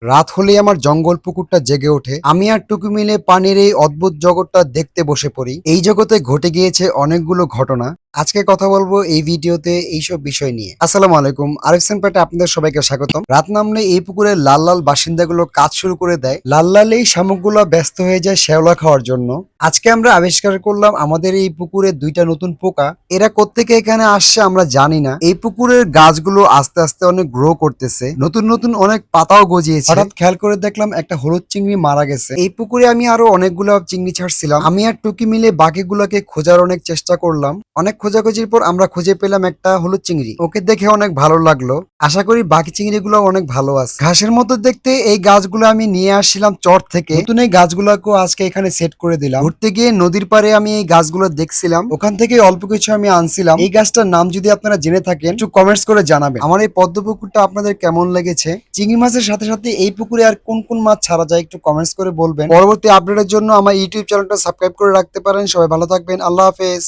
রাত হলেই আমার জঙ্গল পুকুরটা জেগে ওঠে। আমি আর টুকু মিলে পানির এই অদ্ভুত জগৎটা দেখতে বসে পড়ি। এই জগতে ঘটে গিয়েছে অনেকগুলো ঘটনা। আজকে কথা বলবো এই ভিডিওতে এইসব বিষয় নিয়ে। আসসালামু আলাইকুম, আরিফ পেটে আপনাদের সবাইকে স্বাগতম। রাত নামলে এই পুকুরের লাল লাল বাসিন্দাগুলো কাজ শুরু করে দেয়। লাল লাল এই শামুকগুলো ব্যস্ত হয়ে যায় শ্যাওলা খাওয়ার জন্য। আজকে আমরা আবিষ্কার করলাম আমাদের এই পুকুরে দুইটা নতুন পোকা। এরা কোত্থেকে এখানে আসছে আমরা জানি না। এই পুকুরের গাছগুলো আস্তে আস্তে অনেক গ্রো করতেছে, নতুন নতুন অনেক পাতাও গজিয়েছে। হঠাৎ খেয়াল করে দেখলাম একটা হলুদ চিংড়ি মারা গেছে। এই পুকুরে আমি আরো অনেকগুলো চিংড়ি ছাড়ছিলাম। আমি আর টুকি মিলে বাকিগুলোকে খোঁজার অনেক চেষ্টা করলাম। অনেক খোঁজাখুঁজির পর আমরা খুঁজে পেলাম একটা হলুদ চিংড়ি। ওকে দেখে অনেক ভালো লাগলো। আশা করি বাকি চিংড়িগুলো অনেক ভালো আছে। ঘাসের মতো দেখতে এই গাছগুলো আমি নিয়ে আসছিলাম চর থেকে। নতুন এই গাছগুলোকেও আজকে এখানে সেট করে দিলাম। ঘুরতে গিয়ে নদীর পাড়ে আমি এই গাছগুলো দেখছিলাম, ওখান থেকে অল্প কিছু আমি আনছিলাম। এই গাছটার নাম যদি আপনারা জেনে থাকেন একটু কমেন্টস করে জানাবেন। আমার এই পদ্ম পুকুরটা আপনাদের কেমন লেগেছে? চিংড়ি মাছের সাথে সাথে এই পুকুরে আর কোন কোন মাছ ছাড়া যায় একটু কমেন্টস করে বলবেন। পরবর্তী আপডেটের জন্য আমার ইউটিউব চ্যানেলটা সাবস্ক্রাইব করে রাখতে পারেন। সবাই ভালো থাকবেন। আল্লাহ হাফেজ।